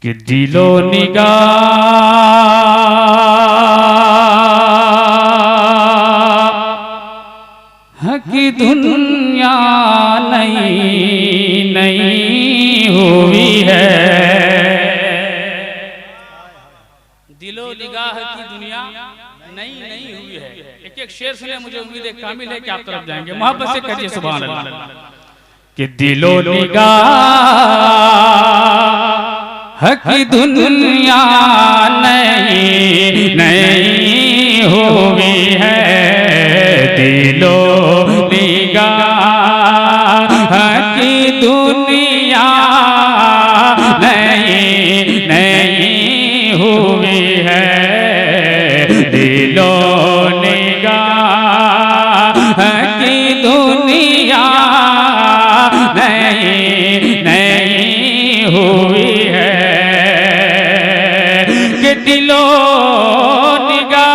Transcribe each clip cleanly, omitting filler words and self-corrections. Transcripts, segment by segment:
कि दिलो निगाह की दुनिया नई नई हुई है। दिलो निगाह की दुनिया नई नई हुई है। एक एक शेर सुने, मुझे उम्मीद है कामिल है कि आप तरफ जाएंगे। मोहब्बत से कहिए सुभान अल्लाह। कि दिलो निगाह की दुनिया नई नई हुई है। दिलो निगाह की दुनिया नई नई हुई है। दिलो निगाह की दुनिया नई नई हुई है। कि दिलो निगाह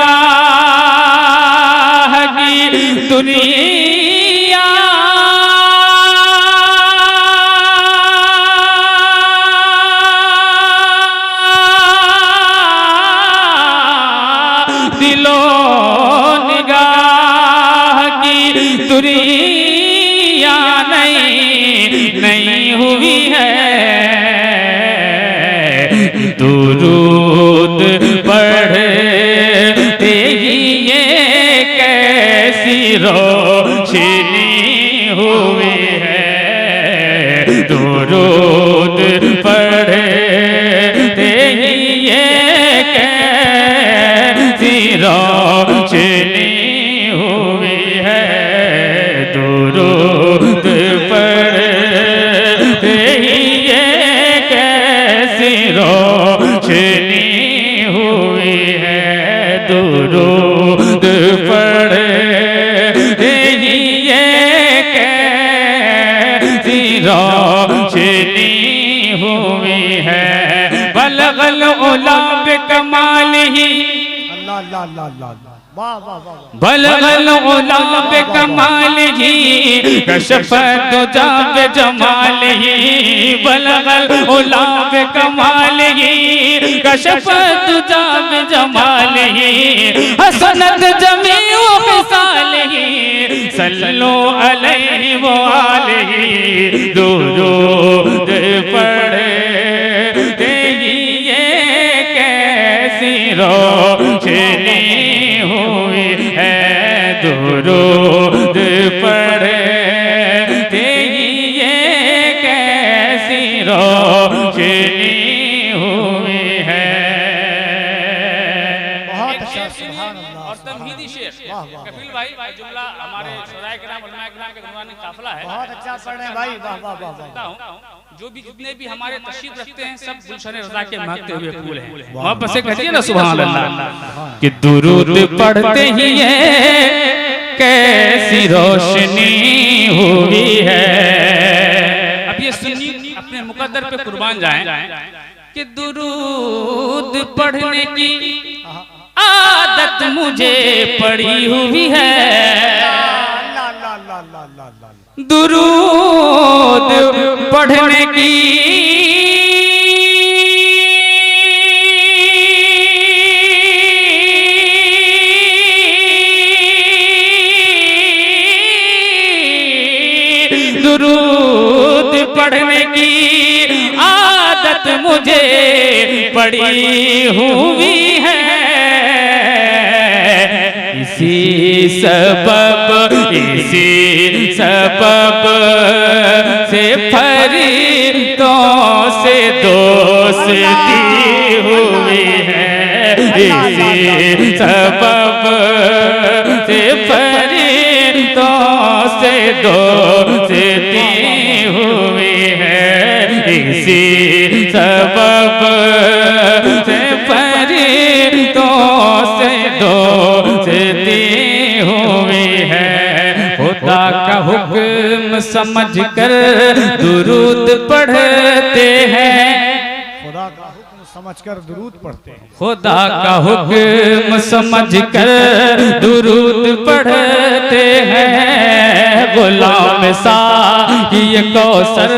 की दुनिया दिलो निगाह की दुनिया नई नई हुई है। दुरूद पढ़ते ही ये कैसी रोशनी हुई है। दुरूद पढ़ते ही ये कैसी रोशनी हुई है। दुरूद पढ़ते ही ये कैसी रोशनी हुई है। दुरूद पढ़ते ही ये कैसी रोशनी हुई है। बलगल उला बेकमाल ही बलगल उला बेकमाल ही कशफ दुजा बेजमाल ही। बलगल उला बेकमाल ही कशफ दुजा बेजमाल ही। हसनत जमीउ खिसाल ही सल्लो अलैहि व आलिहि। दुरूद पढ़ते ही ये कैसी रोशनी हुई है। दुरूद पढ़ते ही ये कैसी रोशनी हुई है। बहुत अच्छा, सुभान अल्लाह। और तमहीदी शेर कफील भाई जुमला हमारे शराय किराम उलमाए किराम के दरमियान काफिला है। बहुत अच्छा पढ़ रहे हैं भाई, वाह वाह वाह वाह। जो भी जितने भी हमारे तशरीफ रखते हैं सब गुलशन रज़ा के महकते हुए फूल हैं। मोहब्बत से कहिए ना सुभान अल्लाह। कि दुरूद पढ़ते ही ये कैसी रोशनी हुई है। अब ये सुन्नी अपने मुकद्दर पे कुर्बान जाएं कि दुरूद पढ़ने की आदत मुझे पड़ी हुई है। दुरूद पढ़ने की दुरूद पढ़ने की आदत मुझे पड़ी हुई है। इसी सबब से फरीदों से दोस्ती हुई है। इसी सबब से फरीदों से दोस्ती हुई है। इसी सबब से फरीदों से दोस्ती हुई है। खुदा का हुक्म समझ कर दुरूद पढ़ते हैं। खुदा का हुक्म समझकर दुरूद पढ़ते हैं। खुदा का हुक्म समझकर दुरूद पढ़ते हैं। गुलाम साकी कौसर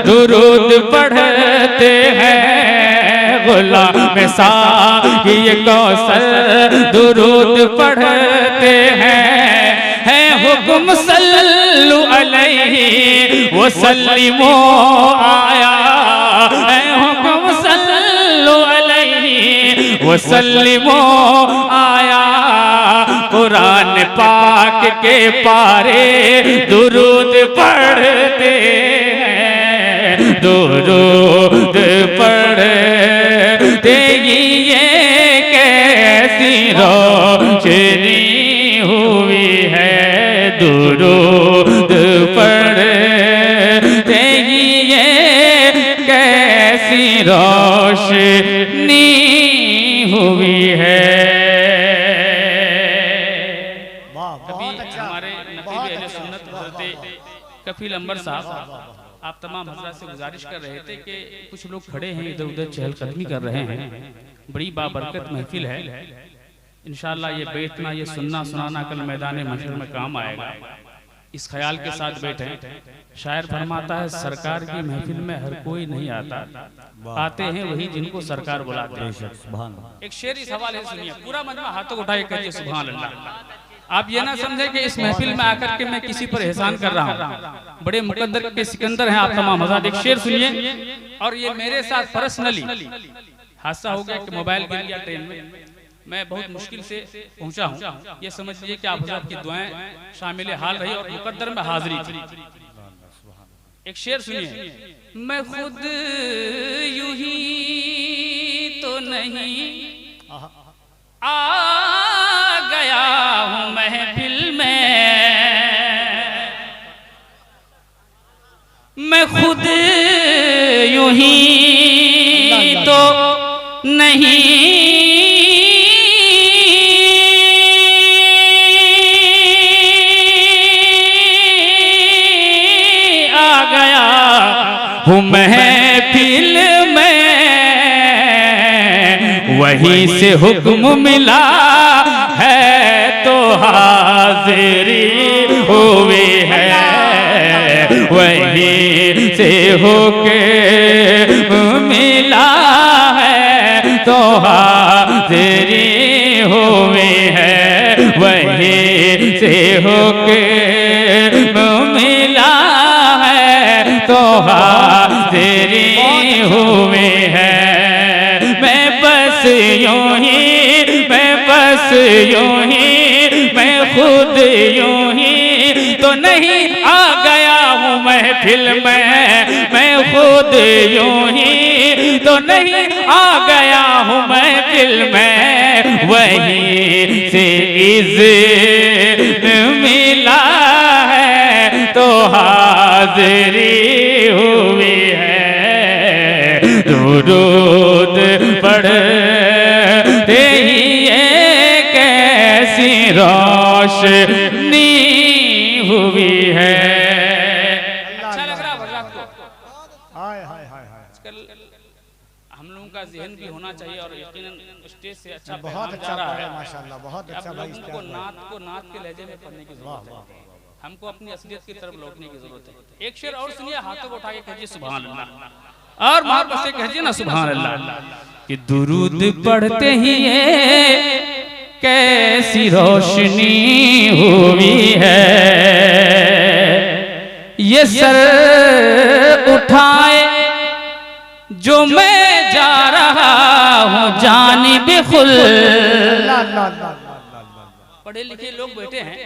दुरूद पढ़ते हैं। गुलाम साकी कौसर दुरूद पढ़ते हैं हुक्म सल्लु अलैहि वसल्लिमो आया है हुक्म सल्लु अलैहि वसल्लिमो आया कुरान पाक के पारे दुरूद पढ़ते हैं दुरूद पढ़ते ये कैसी रोशनी हुई है दुरूद पढ़ते ये कैसी रोशनी हुई है। कफील अंबर साहब आप तमाम हजरात से गुजारिश कर रहे थे कि कुछ लोग खड़े हैं इधर उधर चहलकदमी कर रहे हैं, बड़ी बाबरकत महफिल है, इंशाअल्लाह ये बैठना ये सुनना सुनाना कल मैदान महशर में काम आएगा, इस ख्याल के साथ बैठे। शायर फरमाता है सरकार की महफिल में हर कोई नहीं आता, आते हैं वही जिनको सरकार बुलाते हैं। एक शेर इस हवाले से सुनिए, पूरा मजमा हाथों उठाए कहिए सुभान अल्लाह। आप ये ना समझे कि इस महफिल में आकर के मैं किसी पर एहसान कर रहा हूँ, बड़े मुकद्दर के सिकंदर हैं आप तमाम हज़रात। एक शेर सुनिए, और ये मेरे साथ पर्सनली हादसा हो गया कि मोबाइल गिर गया ट्रेन में, मैं बहुत मुश्किल से पहुंचा हूँ, ये समझ लीजिए कि आप हज़रात की दुआएं शामिल हाल रही और मुकद्दर में हाजिरी थी। एक शेर सुनिए, मैं खुद यूं ही तो नहीं आ गया हूँ महफिल में, मैं खुद यूं ही तो नहीं आ गया हूँ महफिल में, वहीं से हुक्म मिला है तो हाजिरी हुई है, वहीं से हुक्म मिला है तो हाजिरी हुई है, वहीं से हुक्म मिला है तो हाजिरी हुई है। मैं बस यूं ही मैं खुद यूं ही तो नहीं आ गया हूँ महफिल में, मैं खुद यूं ही तो नहीं आ गया हूँ महफिल में, वहीं से इज़्न मिला है तो हाज़िरी हुई है, दुरूद पढ़ते ही रोशनी हुई है। अच्छा लग रहा है आपको? आजकल हम लोगों का ज़हन भी होना चाहिए और यकीनन स्टेज से अच्छा बहुत अच्छा रहा है माशाल्लाह, बहुत अच्छा भाई। को नात के लहजे में पढ़ने की जरूरत है, हमको अपनी असलियत की तरफ लौटने की जरूरत है। एक शेर और सुनिए, हाथों को उठा के कहिए सुभान अल्लाह, और मोहब्बत से कहिए ना सुभान अल्लाह, कि दुरूद पढ़ते ही कैसी रोशनी हुई है, ये सर उठाए जो मैं जा रहा हूँ जानिब खुल। पढ़े लिखे लोग बैठे हैं,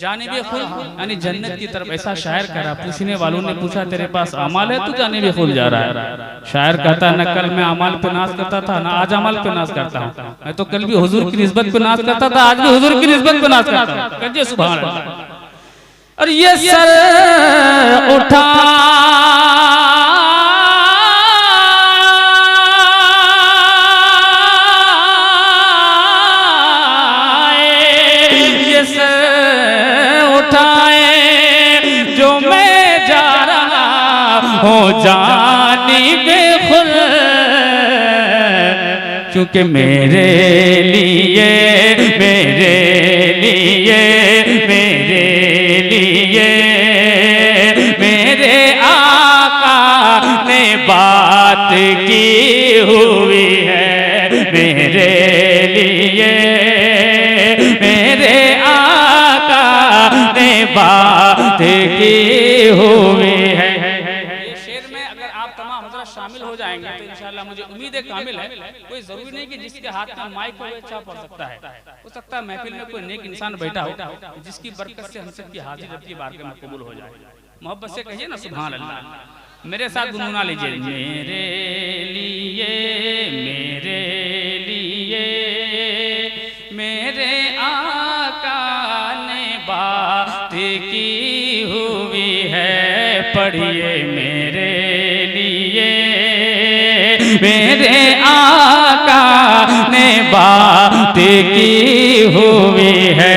जानिब खुल यानी जन्नत की तरफ, ऐसा शायर कह रहा। पूछने वालों ने पूछा तेरे पास अमाल है, तू जानिब खुल जा रहा है? शायर कहता न कल मैं अमाल पे नाज करता था, ना आज अमाल पे नाज करता हूँ, मैं तो कल भी हुजूर की निस्बत पे नाज करता था, आज भी हुजूर की निस्बत पे नाज करता हूँ। कहिए सुभान अल्लाह। और ये सर उठा हो जानिब खुल, क्योंकि मेरे लिए मेरे आका ने बात की हुई है मेरे लिए, मेरे आका ने बात की हुई है। ये शेर में अगर आप तमाम हज़रात शामिल हो जाएंगे तो इंशाअल्लाह मुझे उम्मीद है कामिल है। कोई जरूरी नहीं कि जिसके हाथ में माइक हो अच्छा पढ़ सकता है, हो सकता है महफिल में कोई नेक इंसान बैठा हो जिसकी बरकत से हम सब की हाजिरी रब्बी बारगाह में कबूल हो जाए। मोहब्बत से कहिए ना सुभान अल्लाह। मेरे साथ गुनगुना लीजिए। मेरे लिए, मेरे लिए, मेरे आका ने बात की हुई है। पढ़िए मेरे लिए, मेरे आका ने बात की हुई है।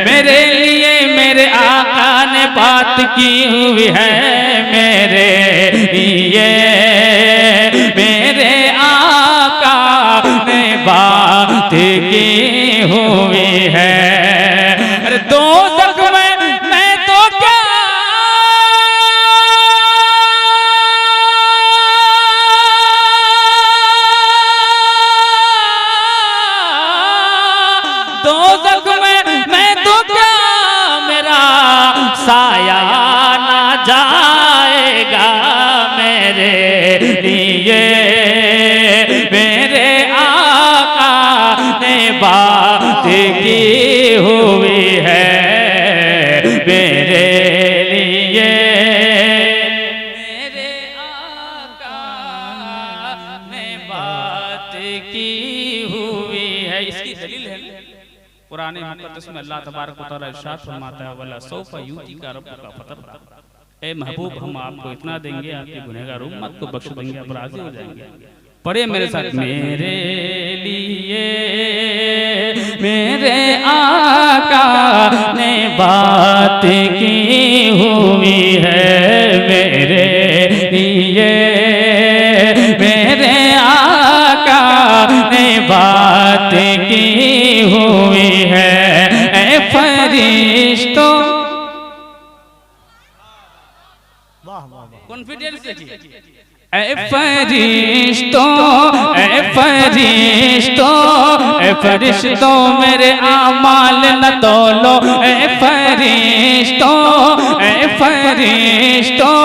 मेरे लिए मेरे आका ने बात की हुई है। मेरे लिए मेरे आका ने बात की हुई है। अरे दोज़ख में मैं तो क्या, दोज़ख में मैं तो क्या, मेरा साया ना जाएगा। मेरे लिए मेरे आका ने बात की हुई है। मेरे लिए मेरे आका ने बात की हुई है। इसकी दलील है कुरान मुक़द्दस में अल्लाह तबारक व तआला इरशाद फरमाता है, वला सौफा यूतिका रब्बुका फतरदा। ए महबूब हम आपको इतना देंगे, आपकी गुनहगार उम्मत को बख्श देंगे, आप राजी हो जाएंगे। पढ़े मेरे साथ। मेरे लिए मेरे आका ने बात की हुई है। मेरे लिए मेरे आका ने बात की हुई है। ऐ फरिश्तों, कॉन्फिडेंस देखिए। ऐ फरिश्तों, ऐ फरिश्तों, ऐ फरिश्तों मेरे आमाल न तोलो। ऐ फरिश्तों, ऐ फरिश्तों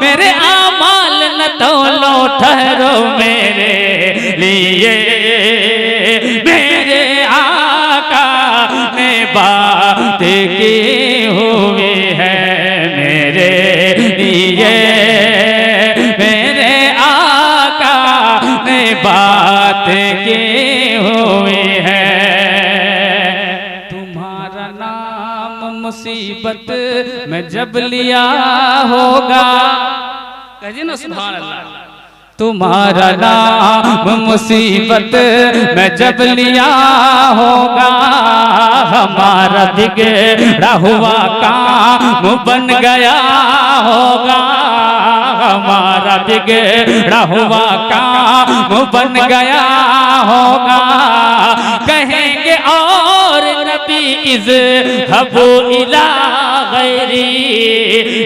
मेरे आमाल न तोलो। ठहरो मेरे लिए, मेरे आका ने बात की हुई है। मेरे लिए मेरे आका ने बात की हुई है। तुम्हारा नाम मुसीबत में जब लिया होगा, कहिए ना सुभान अल्लाह। तुम्हारा नाम मुसीबत में जब लिया होगा, हमारा बिगड़ा हुआ काम बन गया होगा। हमारा बिगड़ा हुआ काम बन गया होगा। कहेंगे और नबी इज़हबू इला गैरी,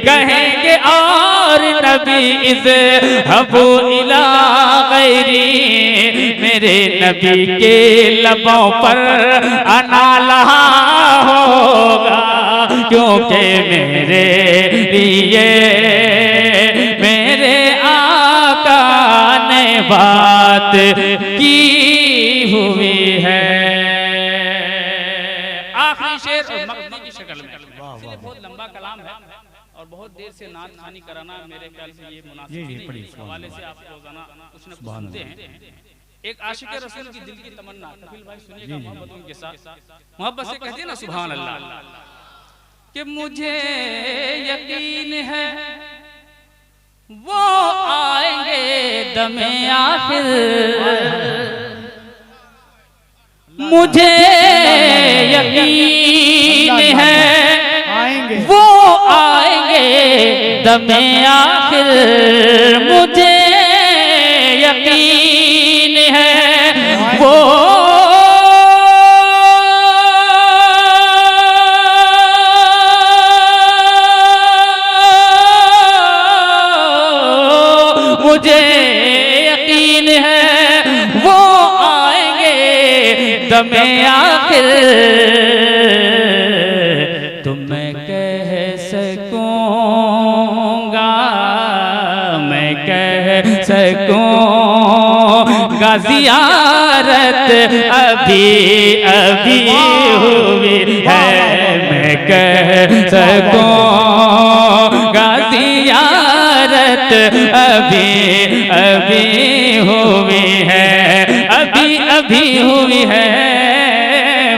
कहेंगे और नबी इज़हबू इला गैरी। मेरे नबी के लबों पर अना लहा होगा, क्योंकि मेरे लिए मेरे आका ने बात की हुई है। आखिरी शेर मकनी की शक्ल में, इसलिए बहुत लंबा कलाम है और बहुत देर से नात खानी कराना मेरे ख्याल से ये मुनासिब नहीं। इस हवाले से आप रोजाना कुछ न कुछ सुनते हैं। एक आशिक रसूल की दिल की तमन्ना, कपिल भाई सुनिएगा मोहब्बतों के साथ। मोहब्बत से कहते हैं ना सुभान अल्लाह, कि मुझे यकीन है वो आएंगे दमे आखिर। मुझे यकीन है वो आएंगे दमे आखिर। मुझे यकीन है वो मुझे है वो आएंगे दमे आखिर। तो मैं कह सकूंगा, मैं कह सकूंगा ज़ियारत अभी अभी हुई है। मैं कह सकूंगा ज़ियारत अभी अभी हुई है, अभी अभी हुई है।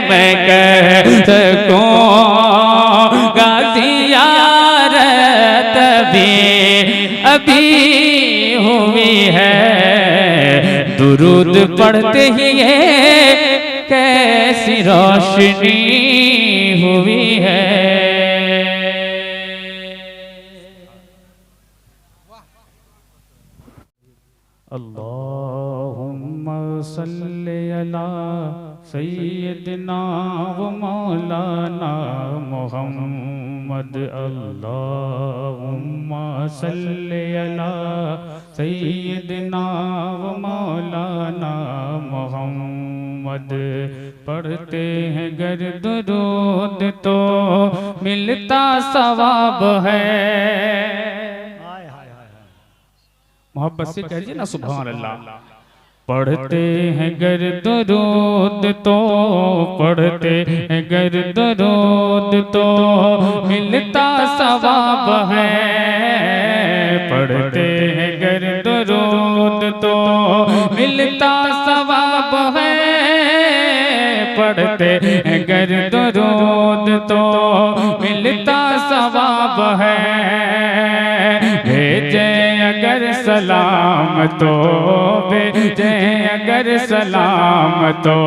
मैं कह सकूंगा ज़ियारत अभी अभी हुई है। दुरूद पढ़ते ही ये कैसी रोशनी हुई है। अल्लाहुम्मा सल्ली अला सय्यदना व मौलाना मुहम्मद। अल्लाहुम्मा सल्ली अला सय्यदना व मौलाना मुहम्मद। पढ़ते हैं गर दुरूद तो मिलता सवाब है। मोहब्बत से कहिए ना सुभान अल्लाह। पढ़ते हैं गर दुरूद तो, पढ़ते हैं गर दुरूद तो मिलता सवाब है। पढ़ते हैं गर दुरूद तो मिलता सवाब है। पढ़ते हैं गर दुरूद तो मिलता सवाब है। भेजे अगर सलाम तो, भेजे अगर सलाम तो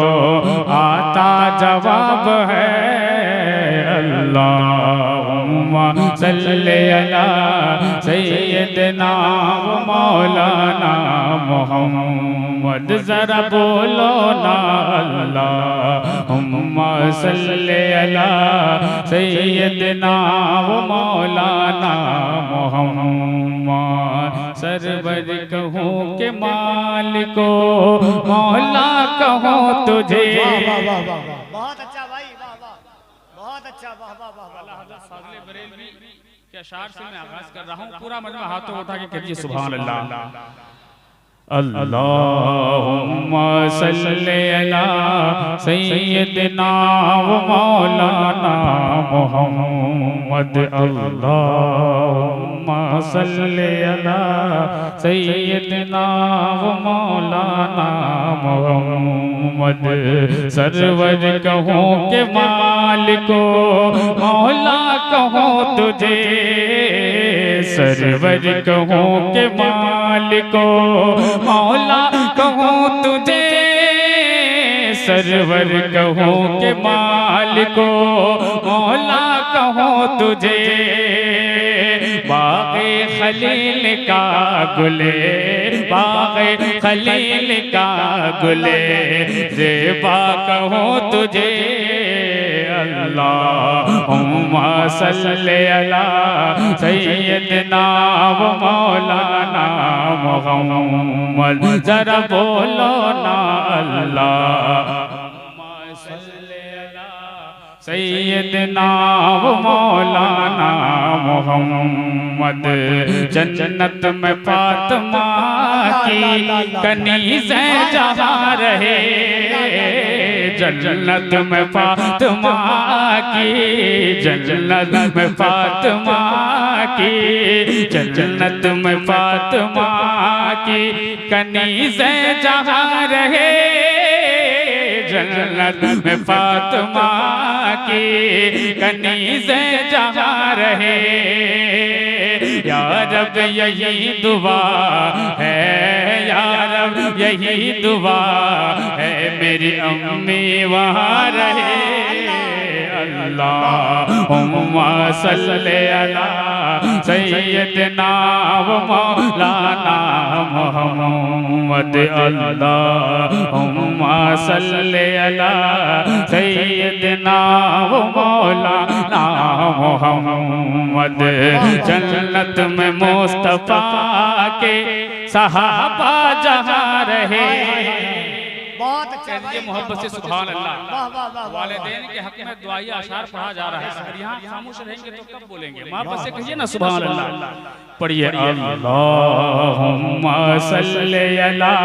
आता जवाब है। अल्लाहुम्मा सल्ली अला सय्यदना व मौलाना मुहम्मद। जरा बोलो ना अल्लाहुम्मा सल्ली अला सय्यदना व मौलाना मुहम्मद। सरवर कहूँ के मालिको मौला कहूँ तुझे। बहुत अच्छा भाई, वाह वाह, बहुत अच्छा, वाह वाह वाह। फाज़िल बरेलवी के अशार से मैं आगाज कर रहा हूँ। पूरा मजमा हाथों उठा के कहिए सुभान अल्लाह। अल्लाहुम्मा सल्ली अला सय्यदना व मौलाना मुहम्मद। अल्लाहुम्मा सल्ली अला सय्यदना व मौलाना मुहम्मद। सरवर कहूँ के मालिको मौला कहूँ तुझे। सरवर कहूँ के मालिको मौला कहूँ तुझे। सरवर कहूँ के मालिको मौला कहूँ तुझे। बाग़े खलील का गुले, बाग़े खलील का गुले ज़ेबा कहूँ तुझे। अल्लाहुम्मा सल्ली अला सय्यदना व मौलाना मुहम्मद। जरा बोलो ना अल्लाहुम्मा सल्ली अला सय्यदना व मौलाना मुहम्मद। जन्नत में फातिमा की कनीज़ें जहाँ रहे। जन्नत में फातिमा की, जन्नत में फातिमा की, जन्नत में फातिमा की कनीज़ें जहाँ रहे। जन्नत में फातिमा की कनीज़ें जहाँ रहे। या रब यही दुआ है, या रब यही दुआ है मेरी अम्मी वहाँ रहे। अल्लाहुम्मा सल्ली अला सय्यदना व मौलाना मुहम्मद। अल्लाहुम्मा सल्ली अला सय्यदना व मौलाना मुहम्मद। जन्नत में मुस्तफा के सहाबा जहाँ रहे। रहे। बहुत अच्छा भाई, मोहब्बत से सुभान अल्लाह। वाह वाह वाह वाह। वालिदैन के हक में दुआई अशार पढ़ा जा रहा है, अगर यहाँ खामोश रहेंगे तो कब बोलेंगे? मोहब्बत से कहिए ना सुभान अल्लाह। पढ़िए अल्लाहुम्मा सल्ली अला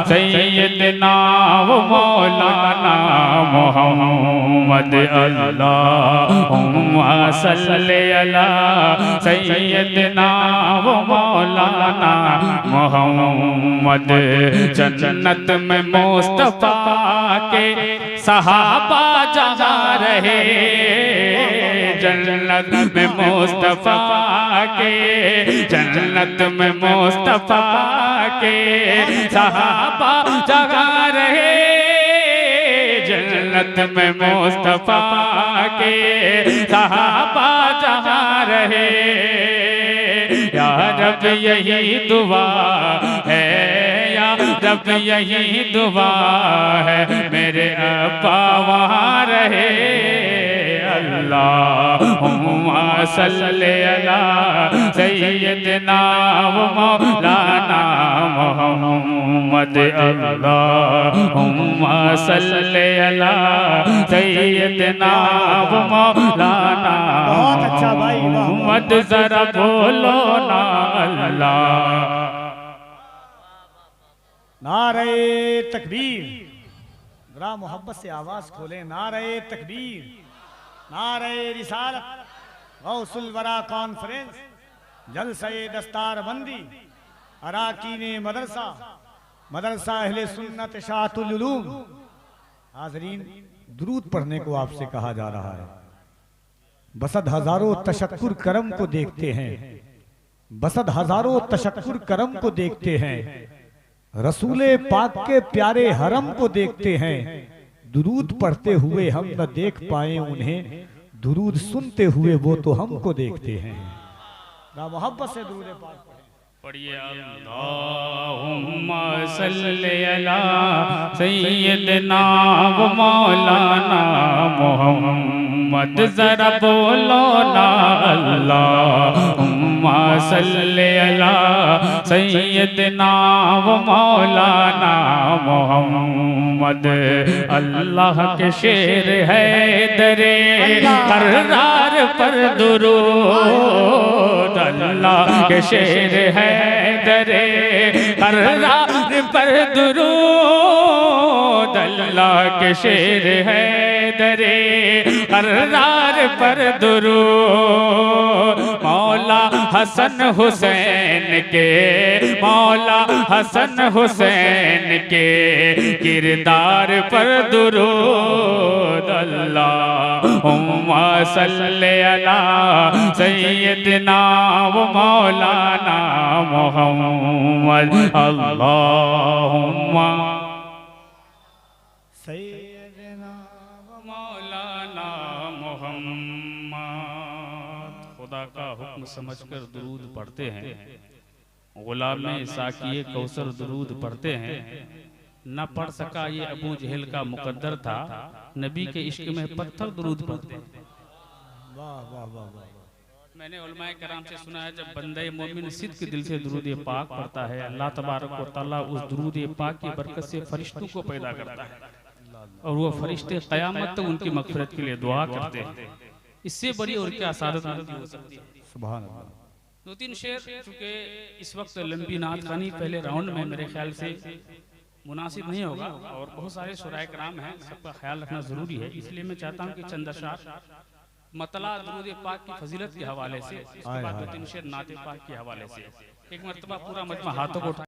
सय्यिदना व मौलाना मुहम्मद, अल्लाहुम्मा सल्ली अला सय्यिदना व मौलाना मुहम्मद। जन्नत में मुस्तफा के सहाबा जहाँ रहे, जन्नत में मुस्तफा के, जन्नत में मुस्तफा के सहाबा जहाँ रहे, जन्नत में मुस्तफा के सहाबा जहाँ रहे। या रब यही दुआ है, या रब यही दुआ है, मेरे अब्बा वहाँ रहे। अल्लाहुम्मा सल्ली अला सय्यिदना व मौलाना मुहम्मद, अल्लाहुम्मा सल्ली अला सय्यिदना व मौलाना मुहम्मद। जरा बोलो ना अल्लाह। नारे तकबीर, जरा मोहब्बत से आवाज खोले। नारे तकबीर, नारे रिसालत, गौसुल वरा कॉन्फ्रेंस, जलसे दस्तार बंदी, अराकीने मदरसा, मदरसा अहले सुन्नत शातुल उलूम। हाजरीन, दुरूद पढ़ने को आपसे कहा जा रहा है। बसद हजारों तशक्कुर करम को देखते हैं, बसद हजारों तशक्कुर करम को देखते हैं, रसूले पाक के प्यारे हरम को देखते हैं। दुरूद पढ़ते हुए हम न देख पाए उन्हें, दुरूद सुनते हुए वो तो हमको देखते हैं। ना मोहब्बत से दुरूद पाक पढ़िए अल्लाहुम्मा सल्ली अला सय्यिदना व मौलाना मुहम्मद। जरा बोलो ना अल्लाहुम्मा सल्ली अला सय्यिदना व मौलाना मुहम्मद। अल्लाह के शेर है दरे करार पर दुरूद, अल्लाह के शेर है दरे करार पर दुरूद, अल्लाह के शेर है दरे करार पर दुरूद। मौला हसन हुसैन के, मौला हसन हुसैन के किरदार पर दुरूद। अल्लाहुम्मा सल्ली अला सय्यिदना व मौलाना मुहम्मद, अल्लाहुम्मा सय्यिदना व मौलाना मुहम्मद। खुदा का हुक्म समझकर दुरूद पढ़ते हैं, गुलाम साकिए कौसर दुरूद पढ़ते हैं। न पढ़ सका ये अबू जहल का मुकद्दर था, नबी के इश्क में पत्थर दुरूद पढ़ते हैं। वाह वाह वाह वाह। मैंने उलमाए कराम से सुना है, जब बंदे मोमिन सिद्ध के दिल से दुरूद पाक पढ़ता है, अल्लाह तबारक व तआला उस दुरूद पाक की बरकत से फरिश्तों को पैदा करता है, और वो फरिश्ते क़यामत तक उनकी मग़फ़िरत के लिए दुआ करते हैं। इससे बड़ी और क्या सादत हो सकती है? सुभान अल्लाह। दो तीन शेर, चूँकि इस वक्त लंबी नात खानी पहले राउंड में मेरे ख्याल से मुनासिब नहीं होगा, और बहुत सारे शुराए कराम हैं, सबका ख्याल रखना ज़रूरी है। इसलिए मैं चाहता हूँ कि चंद अशार मतला दुरूद पाक की फजीलत के हवाले से, उसके बाद दो तीन शेर नात पाक के हवाले से, एक मरतबा पूरा मजमा हाथों को